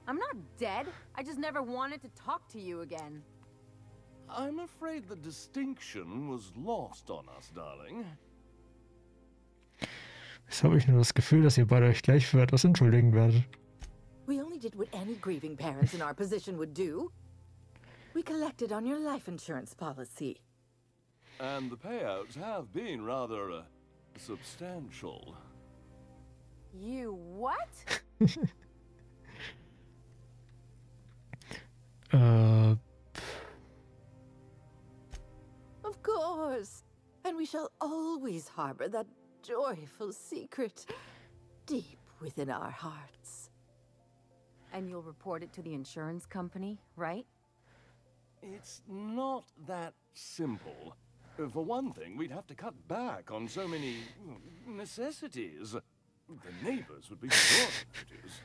I'm not dead. I just never wanted to talk to you again. I'm afraid the distinction was lost on us, darling. Jetzt habe ich nur das Gefühl, dass ihr beide euch gleich für etwas entschuldigen werdet. We only did what any grieving parents in our position would do. We collected on your life insurance policy. And the payouts have been rather substantial. You what? Of course. And we shall always harbor that joyful secret deep within our hearts. And you'll report it to the insurance company, right? It's not that simple. For one thing, we'd have to cut back on so many necessities. The neighbors would be sure of notice.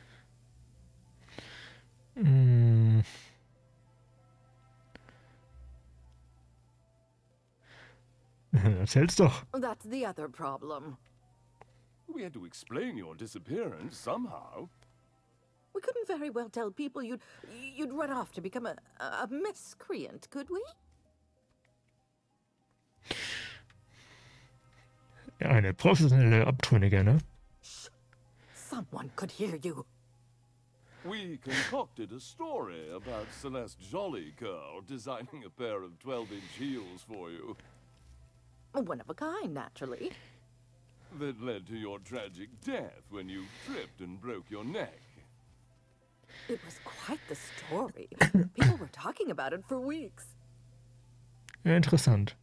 Erzähl's doch. That's the other problem. We had to explain your disappearance somehow. We couldn't very well tell people you'd run off to become a miscreant, could we? Ja, eine professionelle Abtrünnige, ne? Shh. Someone could hear you. We concocted a story about Celeste Jollycurl designing a pair of 12-inch heels for you. One of a kind, naturally. That led to your tragic death when you tripped and broke your neck. It was quite the story. People were talking about it for weeks. Ja, interessant.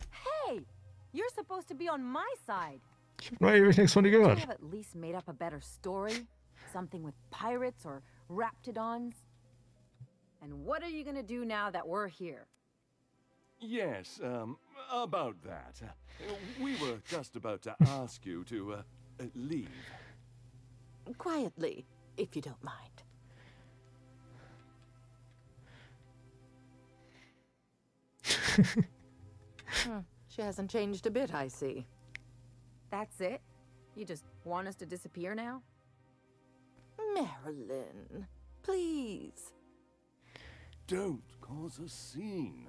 Hey! You're supposed to be on my side. Ich habe noch ewig nichts von dir Could you gehört. have at least made up a better story? Something with pirates or raptidons? And what are you gonna do now that we're here? Yes, about that. We were just about to ask you to, leave. Quietly, if you don't mind. She hasn't changed a bit, I see. That's it? You just want us to disappear now? Marilyn, please. Don't cause a scene.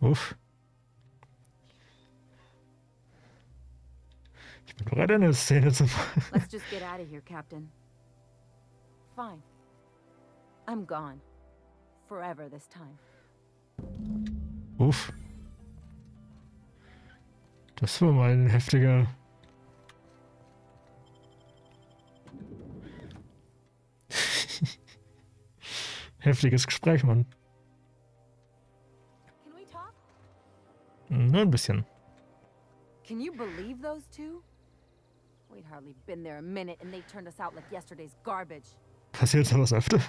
Uff. Ich bin bereit, eine Szene zu machen. Let's just get out of here, Captain. Fine. I'm gone. Forever this time. Uff. Das war mal ein heftiger... heftiges Gespräch, Mann. Can we talk? Nur ein bisschen. Can you believe those two? We'd hardly been there a minute and they turned us out like yesterday's garbage. Passiert sowas öfter?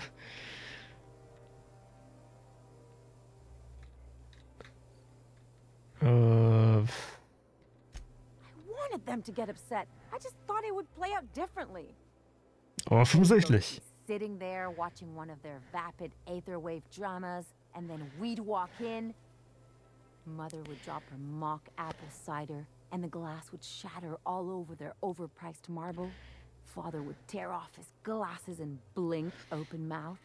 I wanted them to get upset. I just thought it would play out differently. Offensichtlich. Sitting there watching one of their vapid aetherwave dramas, and then we'd walk in. Mother would drop her mock apple cider, and the glass would shatter all over their overpriced marble. Father would tear off his glasses and blink open-mouthed.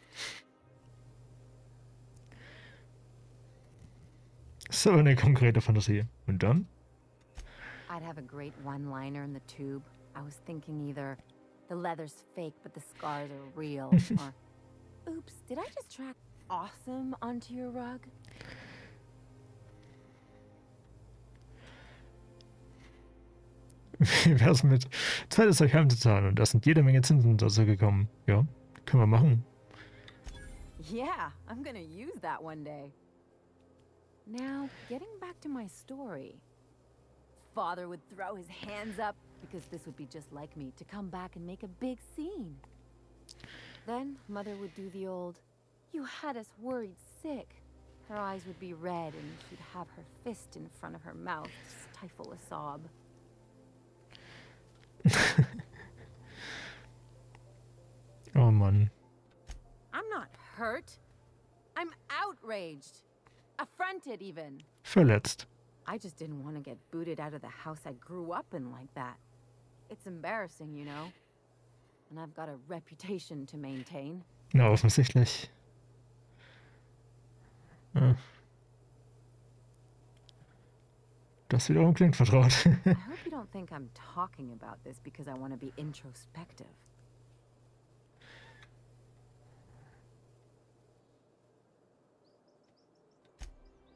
So eine konkrete Fantasie. Und dann? I'd have a great one-liner in the tube. I was thinking either the leather's fake but the scars are real, or oops, did I just track awesome onto your rug? Wie wär's mit Zeit ist euch heimzuzahlen und da sind jede Menge Zinsen dazu gekommen. Ja, können wir machen. Yeah, I'm gonna use that one day. Now, getting back to my story. Father would throw his hands up, because this would be just like me, to come back and make a big scene. Then, Mother would do the old, "You had us worried sick." Her eyes would be red, and she'd have her fist in front of her mouth to stifle a sob. Oh Mann. I'm not hurt. I'm outraged. Affronted, even. Verletzt. I just didn't want to get booted out of the house I grew up in like that. It's embarrassing, you know. and I've got a reputation to maintain. Na, offensichtlich. Ja. Das wiederum klingt vertraut. I hope you don't think I'm talking about this because I want to be introspective.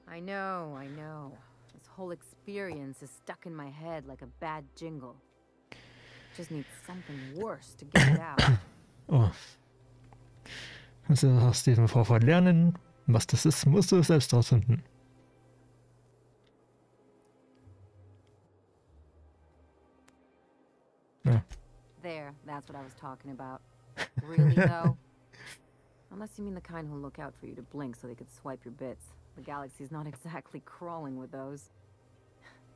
I know. This whole experience is stuck in my head like a bad jingle. Just need something worse to get it out. Oh. Kannst du aus diesem Vorfall lernen? Was das ist, musst du selbst rausfinden. Ja. There, that's what I was talking about. Really, though? Unless you mean the kind who'll look out for you to blink so they could swipe your bits. The galaxy's not exactly crawling with those.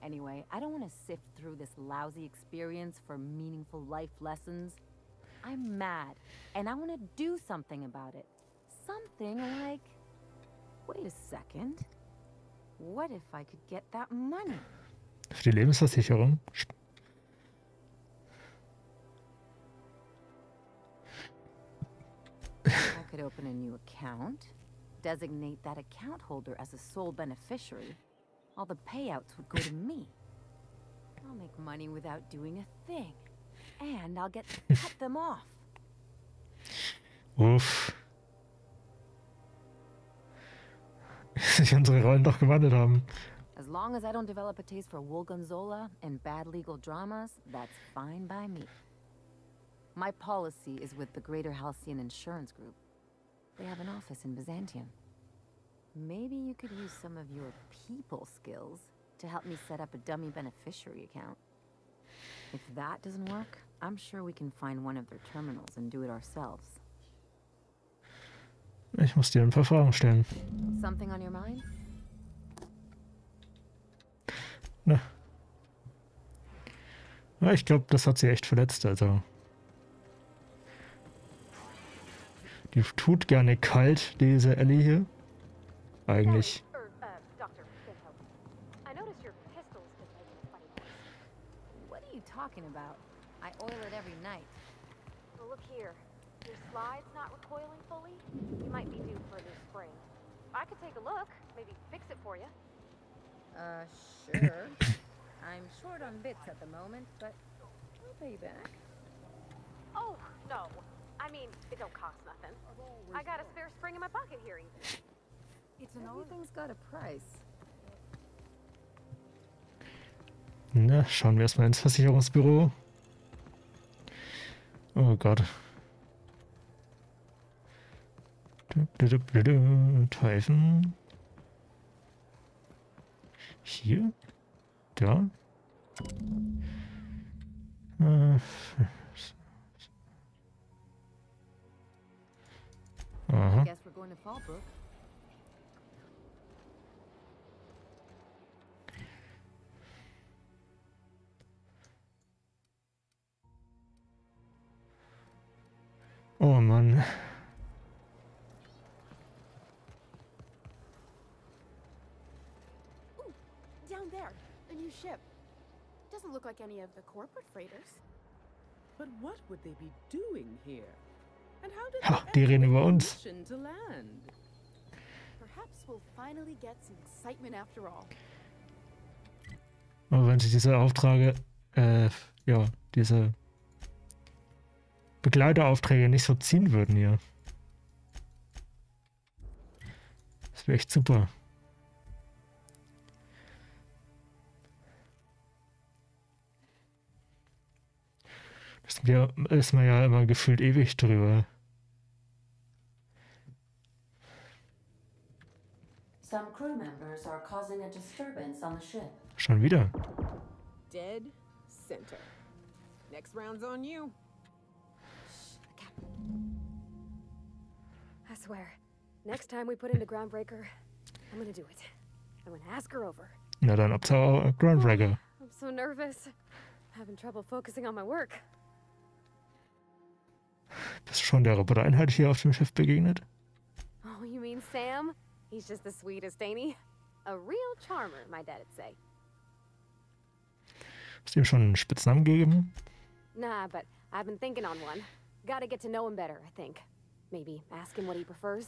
Anyway, I don't want to sift through this lousy experience for meaningful life lessons. I'm mad, and I want to do something about it. Something like... Wait a second. What if I could get that money? Für die Lebensversicherung. I could open a new account, designate that account holder as a sole beneficiary. All the payouts would go to me. I'll make money without doing a thing. And I'll get to cut them off. Uff. Sich unsere Rollen doch gewandelt haben. As long as I don't develop a taste for Woolgonzola and bad legal dramas, that's fine by me. My policy is with the Greater Halcyon Insurance Group. They have an office in Byzantium. Maybe you could use some of your people skills to help me set up a dummy beneficiary account. If that doesn't work, I'm sure we can find one of their terminals and do it ourselves. Ich muss dir ein paar Fragen stellen. Something on your mind? Na. Ja, ich glaube, das hat sie echt verletzt, also. Die tut gerne kalt, diese Ellie hier. Eigentlich. What are you talking about? I oil it every night. Well, look here. Your slide's not recoiling fully. You might be due for a new spring. I could take a look, maybe fix it for you. Sure. I'm short on bits at the moment, but I'll pay you back. Oh, no. I mean, it don't cost nothing. I got a spare spring in my pocket here even. Everything's got a price. Na, schauen wir erstmal ins Versicherungsbüro. Oh Gott. Teufel. Hier? Da? Aha. Guess we're going to Fallbrook. Oh Mann. Ooh, down there, a new ship. Doesn't look like any of the corporate freighters. But what would they be doing here? And how did Ha, they die reden ever über get uns. permission to land? Perhaps we'll finally get some excitement after all. Aber wenn sie diese Aufträge, ja, diese Begleiteraufträge nicht so ziehen würden hier. Das wäre echt super. Ist man ja immer gefühlt ewig drüber. Some crew members are causing a disturbance on the ship. Schon wieder. Dead center. Next round's on you. I swear, next time we put in a groundbreaker, I'm gonna do it. I'm gonna ask her over. Na dann, ob's Groundbreaker. I'm so nervous. Having trouble focusing on my work. Bist du schon der Robotereinheit hier auf dem Schiff begegnet? Oh, you mean Sam? He's just the sweetest, ain't he? A real charmer, my dad'd say. Hast du ihm schon einen Spitznamen gegeben? Nah, but I've been thinking on one. Gotta get to know him better, I think. Maybe ask him what he prefers.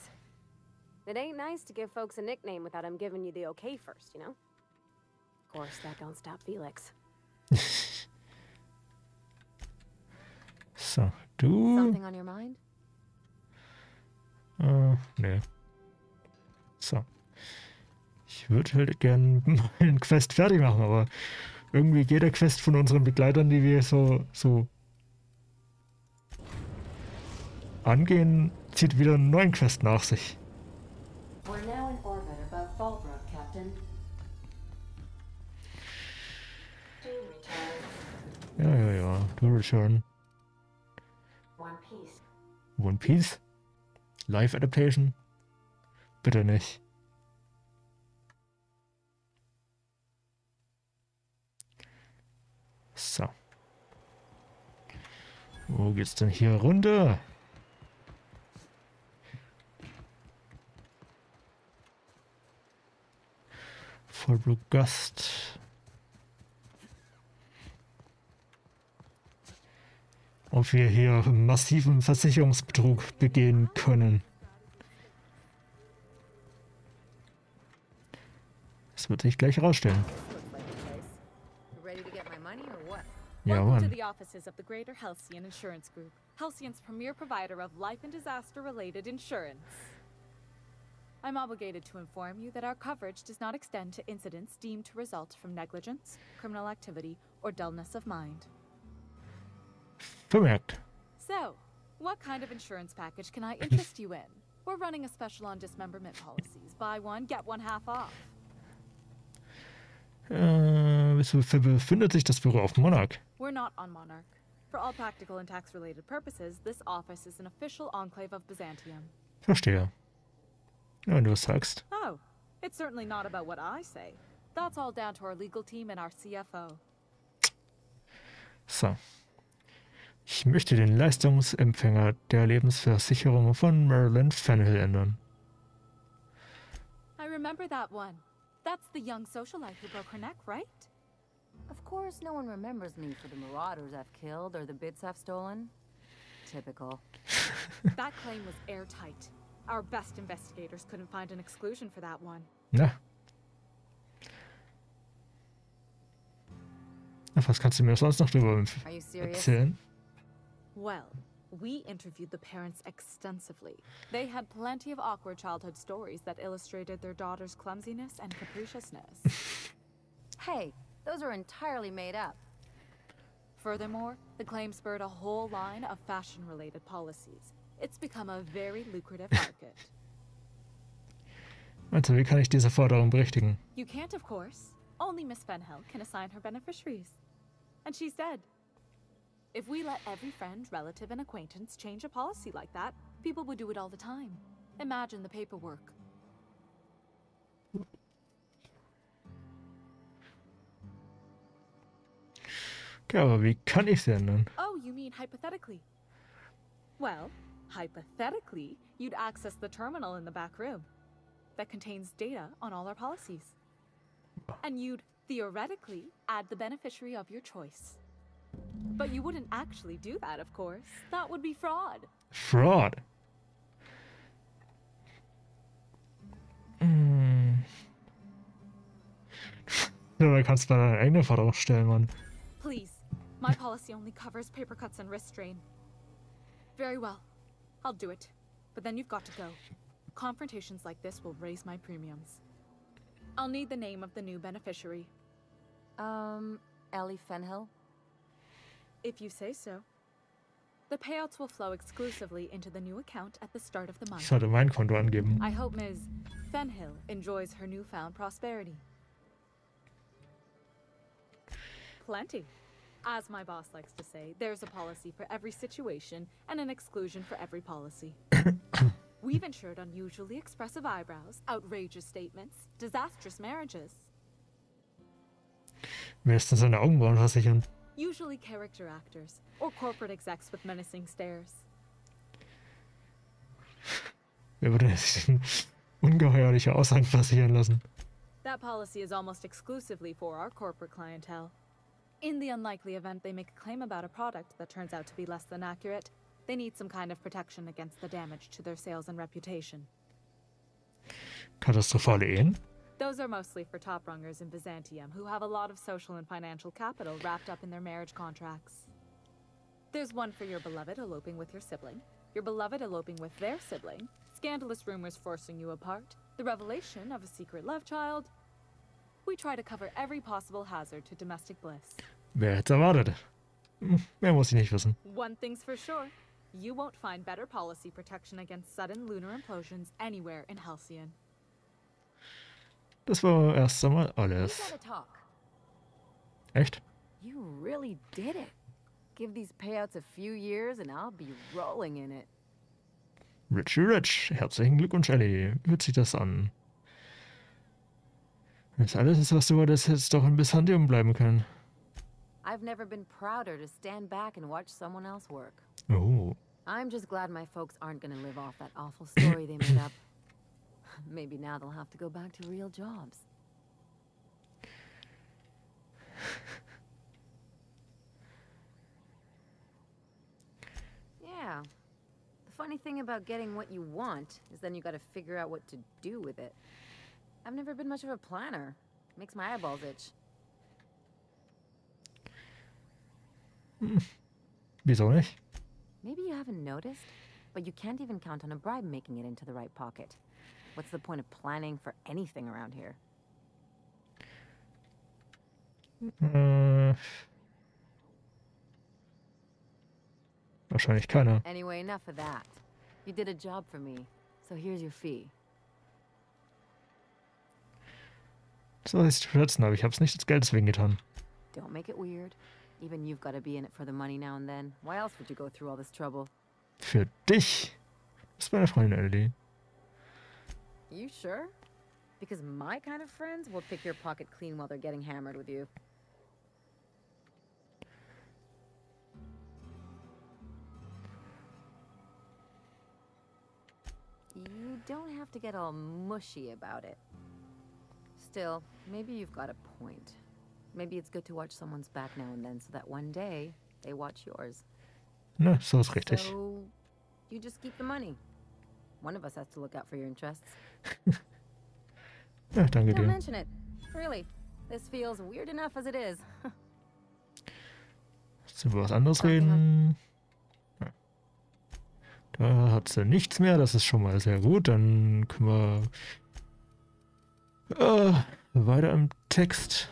It ain't nice to give folks a nickname without him giving you the okay first, you know? Of course, that don't stop Felix. So, du... Something on your mind? Nee. So. Ich würde halt gern mal einen Quest fertig machen, aber irgendwie jeder Quest von unseren Begleitern, die wir so angehen, zieht wieder einen neuen Quest nach sich. We're now in orbit above Fallbrook, Captain. To return. Ja. To return. One Piece. One Piece? Live Adaptation? Bitte nicht. So. Wo geht's denn hier runter? Fallbrook Gast. Ob wir hier massiven Versicherungsbetrug begehen können. Das wird sich gleich herausstellen. Ready to get my money or what? Ja, Welcome to Mann. the offices of the Greater Halcyon Insurance Group, Halcyon's premier provider of life and disaster-related insurance. I'm obligated to inform you that our coverage does not extend to incidents deemed to result from negligence, criminal activity, or dullness of mind. Vermerkt. So, what kind of insurance package can I interest you in? We're running a special on dismemberment policies. Buy one, get one half off. Wieso befindet sich das Büro auf Monarch? We're not on Monarch. For all practical and tax-related purposes, this office is an official enclave of Byzantium. Verstehe. Ja, wenn du es sagst. Oh, it's certainly not about what I say. That's all down to our legal team and our CFO. So. Ich möchte den Leistungsempfänger der Lebensversicherung von Marilyn Fennhill ändern. I remember that one. That's the young socialite who broke her neck, right? Of course, no one remembers me for the marauders I've killed or the bits I've stolen. Typical. That claim was airtight. Our best investigators couldn't find an exclusion for that one. Na. Was kannst du mir sonst noch darüber Are you serious? erzählen? Well, we interviewed the parents extensively. They had plenty of awkward childhood stories that illustrated their daughter's clumsiness and capriciousness. Hey, those are entirely made up. Furthermore, the claim spurred a whole line of fashion-related policies. It's become a very lucrative market. Also, wie kann ich diese Forderung berichtigen? You can't, of course. Only Miss Fennhill can assign her beneficiaries. And she's dead. If we let every friend, relative, and acquaintance change a policy like that, people would do it all the time. Imagine the paperwork. Okay, aber wie kann ich sie ändern? Oh, you mean hypothetically? Well, hypothetically, you'd access the terminal in the back room that contains data on all our policies. And you'd, theoretically, add the beneficiary of your choice. But you wouldn't actually do that, of course. That would be fraud. Fraud? Ja, da kannst du deine eigene Forderung stellen, Mann. Please, my policy only covers paper cuts and wrist strain. Very well, I'll do it. But then you've got to go. Confrontations like this will raise my premiums. I'll need the name of the new beneficiary. Ellie Fennhill? If you say so. The payouts will flow exclusively into the new account at the start of the Ich month. sollte mein Konto angeben. I hope Ms. Fennhill enjoys her newfound prosperity. Plenty. As my boss likes to say, there's a policy for every situation and an exclusion for every policy. We've insured unusually expressive eyebrows, outrageous statements, disastrous marriages. Wer ist denn seine Augenbrauen versichern? Usually character actors, or corporate execs with menacing stares. Wer würde sich denn ungeheuerliche Aussagen versichern lassen? That policy is almost exclusively for our corporate clientele. In the unlikely event they make a claim about a product that turns out to be less than accurate, They need some kind of protection against the damage to their sales and reputation. Katastrophale Ehen? Those are mostly for top-rungers in Byzantium who have a lot of social and financial capital wrapped up in their marriage contracts. There's one for your beloved eloping with your sibling, your beloved eloping with their sibling, scandalous rumors forcing you apart, the revelation of a secret love child. We try to cover every possible hazard to domestic bliss. Wer hätte erwartet? Mehr muss ich nicht wissen. One thing's for sure. You won't find better policy protection against sudden lunar implosions anywhere in Halcyon. Das war erst einmal We alles. gotta talk. Echt? You really did it. Give these payouts a few years and I'll be rolling in it. Richie Rich. Herzlichen Glückwunsch, Ellie. Hört sich das an. Wenn das alles ist, was du wolltest, hättest doch in Byzantium bleiben können. I've never been prouder to stand back and watch someone else work. Oh. I'm just glad my folks aren't gonna live off that awful story they made up. Maybe now they'll have to go back to real jobs. Yeah. The funny thing about getting what you want is then you gotta figure out what to do with it. I've never been much of a planner. Makes my eyeballs itch. Wieso nicht? Maybe you haven't noticed, but you can't even count on a bribe making it into the right pocket. What's the point of planning for anything around here? Wahrscheinlich keiner. Anyway, enough of that. You did a job for me, so here's your fee. So ist zu schätzen, aber ich hab's nicht des Geldes wegen getan. Don't make it weird. Even you've got to be in it for the money now and then. Why else would you go through all this trouble? Für dich. Das ist meine Freundin Ellie. You sure? Because my kind of friends will pick your pocket clean while they're getting hammered with you. You don't have to get all mushy about it. Still, maybe you've got a point. Maybe it's good to watch someone's back now and then so that one day they watch yours. Ne, so ist richtig. So, you just keep the money. One of us has to look out for your interests. Ja, danke Don't dir. mention it. Really, this feels weird enough as it is. Sollen wir was anderes reden? Ja. Da hat sie nichts mehr, das ist schon mal sehr gut. Dann können wir weiter im Text.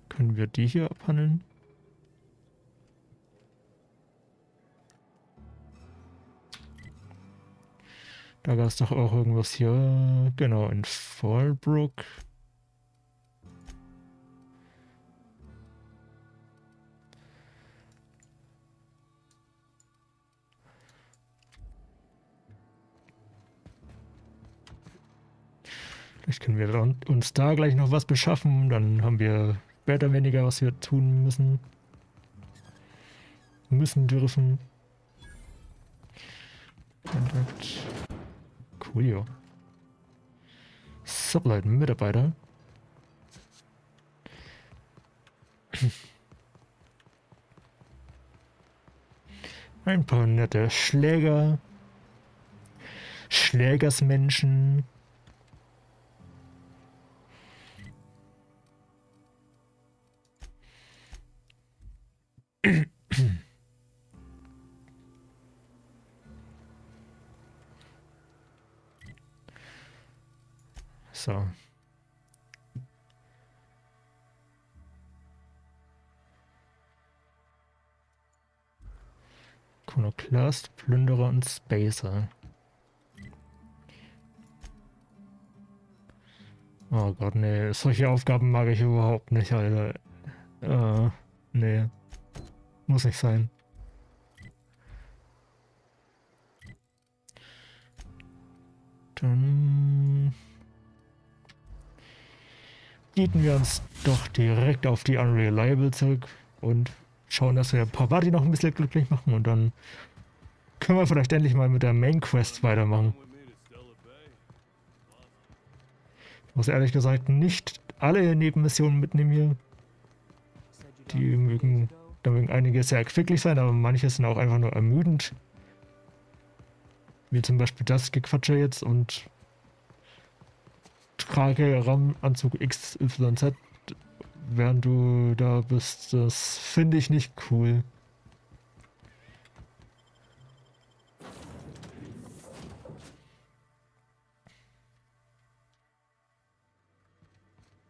Können wir die hier abhandeln? Da gab es doch auch irgendwas hier. Genau, in Fallbrook. Vielleicht können wir uns da gleich noch was beschaffen. Dann haben wir später weniger, was wir tun müssen. Dürfen. Kontakt. Coolio. Subleiten Mitarbeiter. Ein paar nette Schläger. Schlägersmenschen. So. Ikonoclast, Plünderer und Spacer. Oh Gott, nee, solche Aufgaben mag ich überhaupt nicht, Alter. Nee. Muss nicht sein. Dann bieten wir uns doch direkt auf die Unreliable zurück und schauen, dass wir Parvati noch ein bisschen glücklich machen und dann können wir vielleicht endlich mal mit der Main Quest weitermachen. Ich muss ehrlich gesagt nicht alle Nebenmissionen mitnehmen hier. Die Da mögen einige sehr erquicklich sein, aber manche sind auch einfach nur ermüdend. Wie zum Beispiel das Gequatsche jetzt und trage RAM-Anzug XYZ, während du da bist. Das finde ich nicht cool.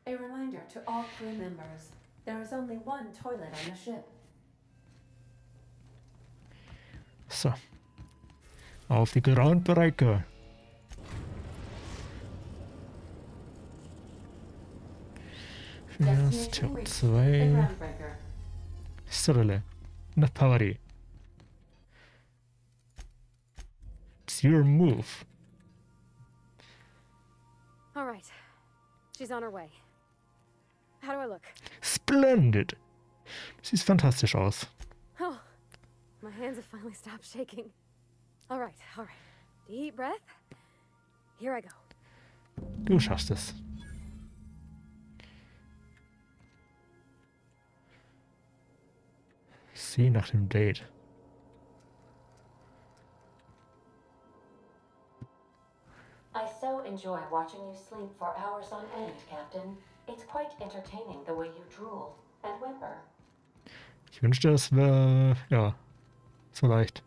A reminder to all crew members, there is only one toilet on the ship. So. Auf die Groundbreaker. Destination reached. The 2. groundbreaker. Srele. Not Parvati. It's your move. All right. She's on her way. How do I look? Splendid. Sieht fantastisch aus. Oh, my hands have finally stopped shaking. All right, all right. Deep breath. Here I go. Du schaffst es. Sie nach dem Date. I so enjoy watching you sleep for hours on end, Captain. It's quite entertaining the way you drool and whimper. Ich wünschte, es wäre, ja, so leicht.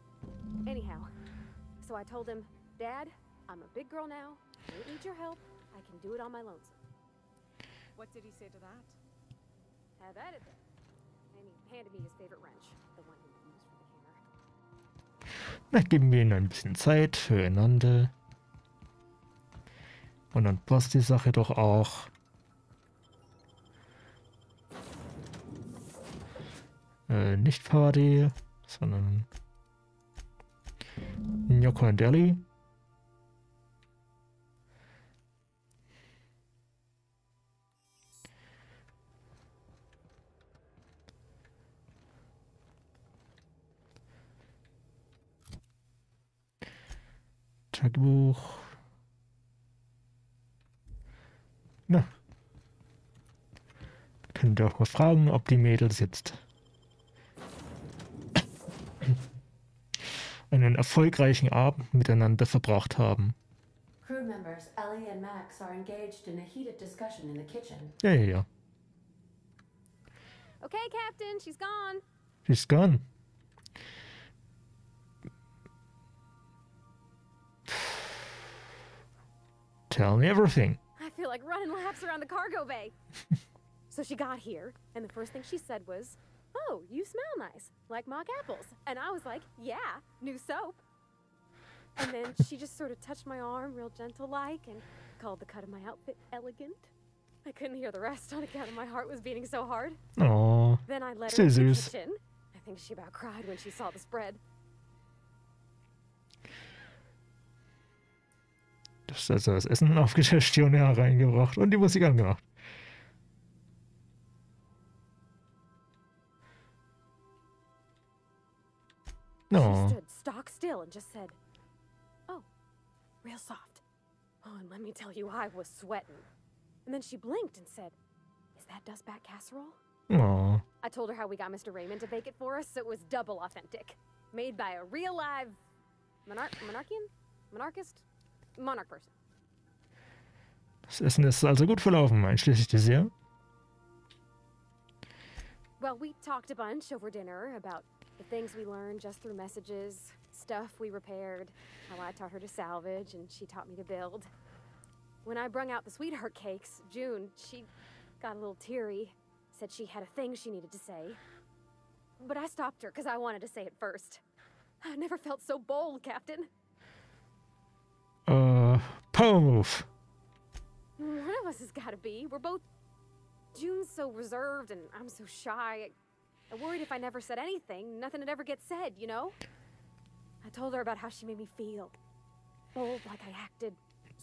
Anyhow, so I told him, Dad, I'm a big girl now. I don't need your help. I can do it on my lonesome. What did he say to that? Have at it then. And he handed me his favorite wrench, the one he used for the hammer. Na, geben wir ihnen ein bisschen Zeit füreinander. Und dann passt die Sache doch auch. Nicht Party, sondern Nyoko und Ellie. Tagebuch. Na. Könnt ihr auch mal fragen, ob die Mädels jetzt einen erfolgreichen Abend miteinander verbracht haben. Crew members Ellie and Max are engaged in a heated discussion in the kitchen. Ja. Okay, Captain, she's gone. She's gone. Tell me everything. I feel like running laps around the cargo bay. So she got here, and the first thing she said was, "Oh, you smell nice, like mock apples." And I was like, "Yeah, new soap." And then she just sort of touched my arm real gentle-like and called the cut of my outfit elegant. I couldn't hear the rest on account of my heart was beating so hard. Oh, Then I let her into the süß. kitchen. I think she about cried when she saw the spread. Das ist also das Essen aufgetischt, die reingebracht und die Musik angemacht. No. She stood stock still and just said, "Oh, real soft." Oh, and let me tell you, I was sweating. And then she blinked and said, "Is that dustback casserole?" Oh. I told her how we got Mr. Raymond to bake it for us, so it was double authentic. Made by a real live monarch person. Das Essen ist also gut verlaufen, einschließlich Dessert. Well, we talked a bunch over dinner about the things we learned just through messages, stuff we repaired, how I taught her to salvage and she taught me to build. When I brung out the sweetheart cakes, June, she got a little teary, said she had a thing she needed to say. But I stopped her because I wanted to say it first. I never felt so bold, Captain. Power move. One of us has got to be. We're both... June's so reserved and I'm so shy. I worried if I never said anything, nothing would ever get said, you know? I told her about how she made me feel. Bold like I acted.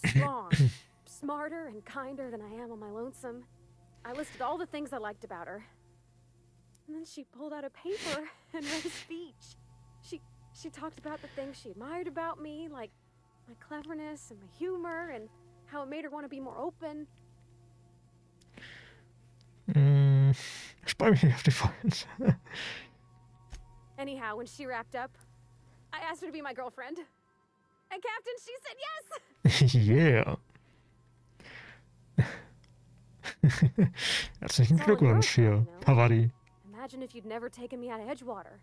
Strong. Smarter and kinder than I am on my lonesome. I listed all the things I liked about her. And then she pulled out a paper and read a speech. She talked about the things she admired about me, like my cleverness and my humor, and how it made her want to be more open. Spar mich nicht auf die Folgen. Anyhow, when she wrapped up, I asked her to be my girlfriend. And Captain, she said yes! Yeah. Herzlichen Glückwunsch hier, Parvati. Imagine if you'd never taken me out of Edgewater.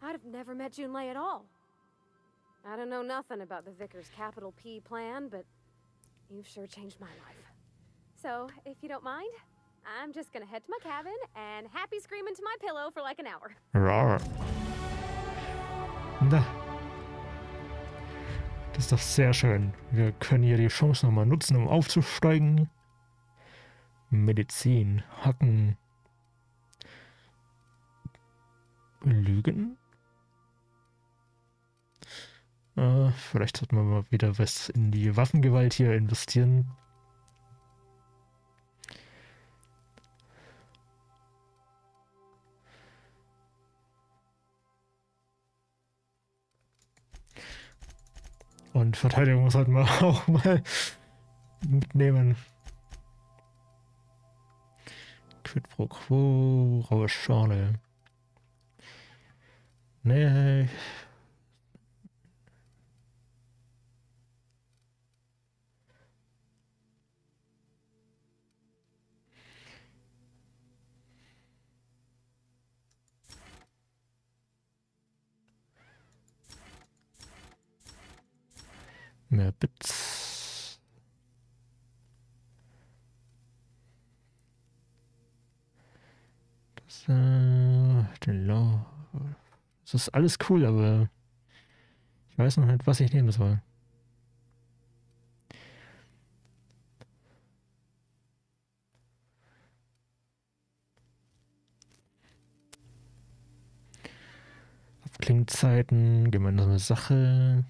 I'd have never met Junlei at all. I don't know nothing about the Vicar's capital P plan, but you've sure changed my life. So, if you don't mind, I'm just gonna head to my cabin and happy scream into my pillow for like an hour. Rar. Na. Das ist doch sehr schön. Wir können hier die Chance nochmal nutzen, um aufzusteigen. Medizin, Hacken, Lügen. Vielleicht sollten wir mal wieder was in die Waffengewalt hier investieren. Und Verteidigung sollten wir auch mal mitnehmen. Quid pro quo, raue Schale. Nee. Mehr Bits. Das ist alles cool, aber ich weiß noch nicht, was ich nehmen soll. Abklingzeiten, gemeinsame Sache.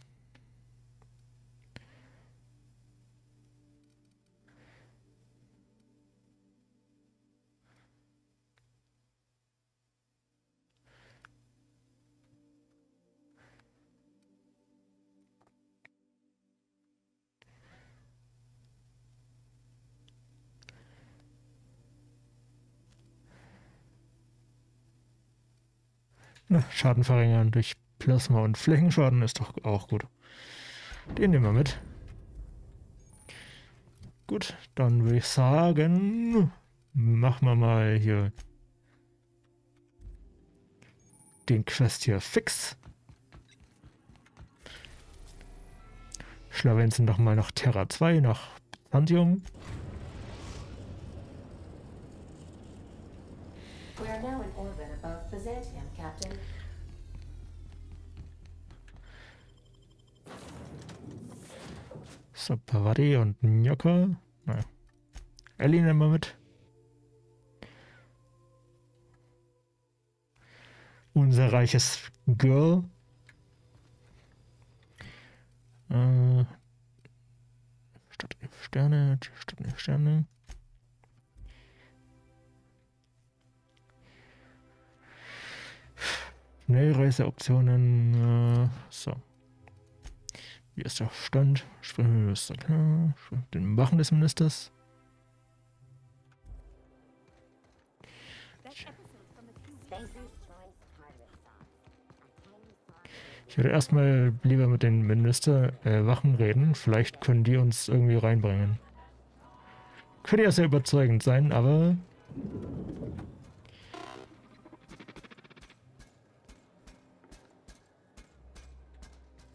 Na, Schaden verringern durch Plasma und Flächenschaden ist doch auch gut. Den nehmen wir mit. Gut, dann würde ich sagen, machen wir mal hier den Quest hier fix. Schlawenzen doch mal nach Terra 2, nach Byzantium. We are now in orbit above Byzantium, Captain. So, Parvati und Njoka. Naja. Ellie nehmen wir mit. Unser reiches Girl. Statt Sterne, statt Sterne. Schnellreiseoptionen. So. Wie ist der Stand? Sprechminister, klar. Den Machen des Ministers. Ich würde erstmal lieber mit den Wachen reden. Vielleicht können die uns irgendwie reinbringen. Könnte ja sehr überzeugend sein, aber...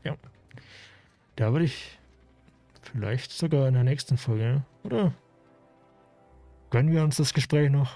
Ja. Da würde ich vielleicht sogar in der nächsten Folge, oder? Gönnen wir uns das Gespräch noch?